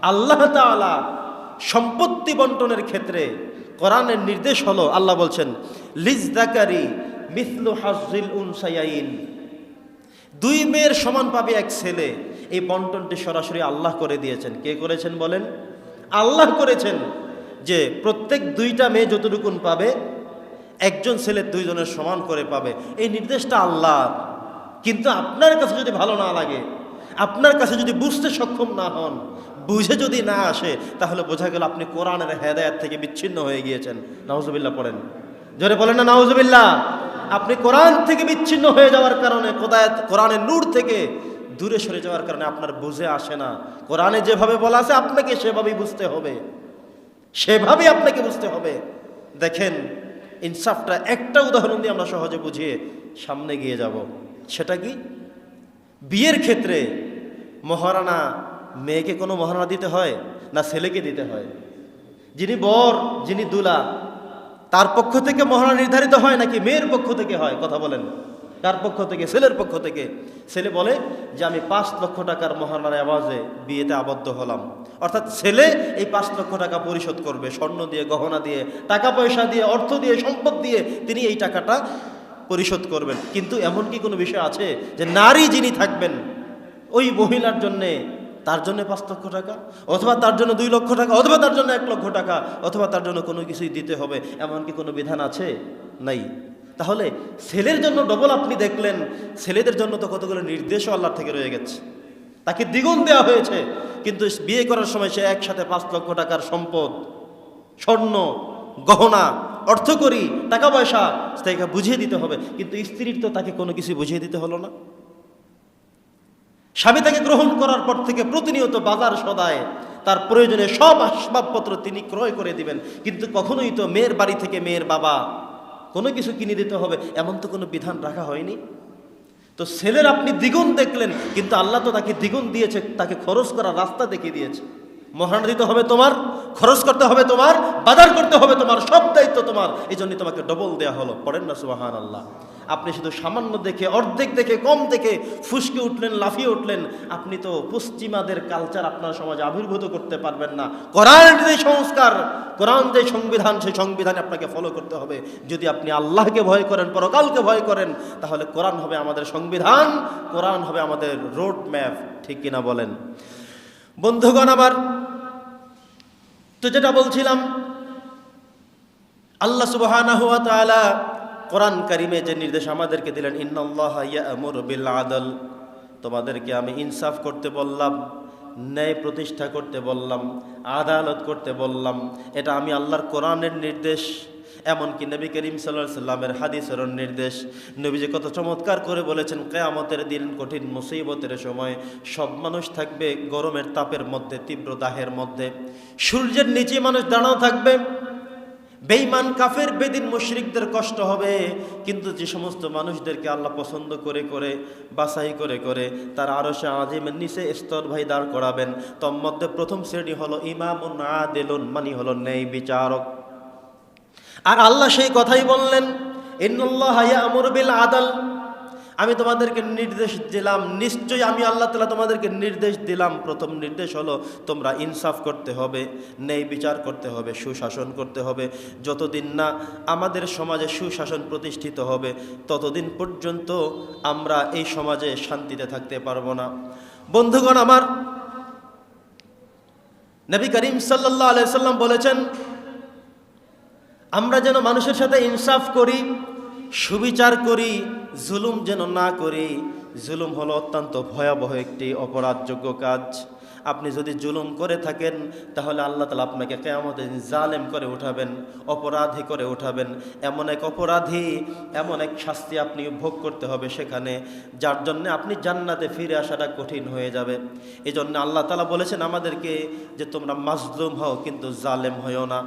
আল্লাহ তাআলা সম্পত্তি বন্টনের ক্ষেত্রে কোরআনের নির্দেশ হলো, আল্লাহ বলছেন লিযযাকারি মিসলু হাজ্জিল উনসায়াইন, দুই মেয়ের সমান পাবে এক ছেলে। এই বন্টনটি সরাসরি আল্লাহ করে দিয়েছেন। কে করেছেন বলেন? আল্লাহ করেছেন, যে প্রত্যেক দুইটা মেয়ে যতটুকুন পাবে একজন ছেলে দুইজনের সমান করে পাবে। এই নির্দেশটা আল্লাহ। কিন্তু আপনার কাছে যদি ভালো না লাগে, আপনার কাছে যদি বুঝতে সক্ষম না হন, বুঝে যদি না আসে, তাহলে বোঝা গেল আপনি কোরআনের হেদায়েত থেকে বিচ্ছিন্ন হয়ে গিয়েছেন। নাউজুবিল্লাহ পড়েন, জোরে বলেন না নাউজুবিল্লাহ। আপনি কোরআন থেকে বিচ্ছিন্ন হয়ে যাওয়ার কারণে, কোরআনের নূর থেকে দূরে সরে যাওয়ার কারণে আপনার বুঝে আসে না। কোরআনে যেভাবে বলা আছে আপনাকে সেভাবেই বুঝতে হবে, সেভাবেই আপনাকে বুঝতে হবে। দেখেন, ইনসাফটা একটা উদাহরণ দিয়ে আমরা সহজে বুঝিয়ে সামনে গিয়ে যাব। সেটা কি? বিয়ের ক্ষেত্রে মহারানা মেয়েকে কোনো মহারানা দিতে হয় না ছেলেকে দিতে হয়? যিনি বর, যিনি দুলা, তার পক্ষ থেকে মহারানা নির্ধারিত হয় নাকি মেয়ের পক্ষ থেকে হয়? কথা বলেন, কার পক্ষ থেকে? ছেলের পক্ষ থেকে। ছেলে বলে যে আমি 5 লক্ষ টাকার মহারানার আওয়াজে বিয়েতে আবদ্ধ হলাম। অর্থাৎ ছেলে এই 5 লক্ষ টাকা পরিশোধ করবে, স্বর্ণ দিয়ে, গহনা দিয়ে, টাকা পয়সা দিয়ে, অর্থ দিয়ে, সম্পদ দিয়ে তিনি এই টাকাটা পরিশোধ করবেন। কিন্তু এমন কি কোনো বিষয় আছে যে নারী যিনি থাকবেন ওই মহিলার জন্যে, তার জন্য 5 লক্ষ টাকা, অথবা তার জন্য 2 লক্ষ টাকা, অথবা তার জন্য 1 লক্ষ টাকা, অথবা তার জন্য কোনো কিছুই দিতে হবে, এমন কি কোনো বিধান আছে? নাই। তাহলে ছেলের জন্য ডবল আপনি দেখলেন, ছেলেদের জন্য তো কতগুলো নির্দেশও আল্লাহ থেকে রয়ে গেছে, তাকে দ্বিগুণ দেওয়া হয়েছে। কিন্তু বিয়ে করার সময় সে একসাথে 5 লক্ষ টাকার সম্পদ, স্বর্ণ, গহনা, অর্থকরী, টাকা পয়সা তাকে বুঝিয়ে দিতে হবে। কিন্তু স্ত্রীর তো তাকে কোনো কিছু বুঝিয়ে দিতে হলো না। স্বামী তাকে গ্রহণ করার পর থেকে প্রতিনিয়ত বাজার সদায় তার প্রয়োজনে সব আসবাবপত্র তিনি ক্রয় করে দিবেন। কিন্তু কখনোই তো মেয়ের বাড়ি থেকে মেয়ের বাবা কোনো কিছু কিনে দিতে হবে এমন তো কোনো বিধান রাখা হয়নি। তো ছেলের আপনি দ্বিগুণ দেখলেন, কিন্তু আল্লাহ তো তাকে দ্বিগুণ দিয়েছে, তাকে খরচ করার রাস্তা দেখিয়ে দিয়েছে। মহারণা দিতে হবে তোমার, খরচ করতে হবে তোমার, বাজার করতে হবে তোমার, সব দায়িত্ব তোমার, এই জন্য তোমাকে ডবল দেয়া হলো। পড়েন না সুবহানাল্লাহ। আপনি শুধু সামান্য দেখে, অর্ধেক দেখে, কম দেখে ফুসকে উঠলেন, লাফিয়ে উঠলেন। আপনি তো পশ্চিমাদের কালচার আপনার সমাজে আবির্ভূত করতে পারবেন না। কোরআনের যে সংস্কার, কোরআন যে সংবিধান, সেই সংবিধানে আপনাকে ফলো করতে হবে। যদি আপনি আল্লাহকে ভয় করেন, পরকালকে ভয় করেন, তাহলে কোরআন হবে আমাদের সংবিধান, কোরআন হবে আমাদের রোড ম্যাপ। ঠিক কিনা বলেন? বন্ধুগণ আমার, তো যেটা বলছিলাম, আল্লাহ সুবহানাহু ওয়া তাআলা কোরআন কারিমে যে নির্দেশ আমাদেরকে দিলেন, ইন্নাল্লাহা ইয়া'মুরু বিল আদল, তোমাদেরকে আমি ইনসাফ করতে বললাম, ন্যায় প্রতিষ্ঠা করতে বললাম, আদালত করতে বললাম। এটা আমি আল্লাহর কোরআনের নির্দেশ, এমনকি নবী করিম সাল্লাল্লাহু আলাইহি সাল্লামের হাদিসের নির্দেশ। নবীজি কত চমৎকার করে বলেছেন, কিয়ামতের দিন, কঠিন মুসিবতের সময় সব মানুষ থাকবে গরমের তাপের মধ্যে, তীব্র দাহের মধ্যে, সূর্যের নিচে মানুষ দাঁড়ানো থাকবে। বেঈমান, কাফের, বেদিন, মুশরিকদের কষ্ট হবে। কিন্তু যে সমস্ত মানুষদেরকে আল্লাহ পছন্দ করে করে, বাছাই করে করে তার আরশে আজিমের নিচে স্তর ভাই দাঁড় করাবেন, তোর মধ্যে প্রথম শ্রেণী হলো ইমামুন আদিলুন, মানে হলো ন্যায় বিচারক। আর আল্লাহ সেই কথাই বললেন, ইন্নাল্লাহা ইয়া'মুরু বিল আদল, আমি তোমাদেরকে নির্দেশ দিলাম, নিশ্চয়ই আমি আল্লাহ তাআলা তোমাদেরকে নির্দেশ দিলাম। প্রথম নির্দেশ হলো তোমরা ইনসাফ করতে হবে, ন্যায় বিচার করতে হবে, সুশাসন করতে হবে। যতদিন না আমাদের সমাজে সুশাসন প্রতিষ্ঠিত হবে, ততদিন পর্যন্ত আমরা এই সমাজে শান্তিতে থাকতে পারবো না। বন্ধুগণ আমার, নবী করিম সাল্লাল্লাহু আলাইহি সাল্লাম বলেছেন, আমরা যেন মানুষের সাথে ইনসাফ করি, সুবিচার করি, জুলুম যেন না করি। জুলুম হলো অত্যন্ত ভয়াবহ একটি অপরাধযোগ্য কাজ। আপনি যদি জুলুম করে থাকেন, তাহলে আল্লাহ তাআলা আপনাকে কিয়ামতের দিন জালেম করে উঠাবেন, অপরাধী করে উঠাবেন। এমন এক অপরাধী, এমন এক শাস্তি আপনি ভোগ করতে হবে সেখানে, যার জন্য আপনি জান্নাতে ফিরে আসাটা কঠিন হয়ে যাবে। এই জন্য আল্লাহ তাআলা বলেছেন আমাদেরকে যে তোমরা মাজলুম হও, কিন্তু জালেম হও না।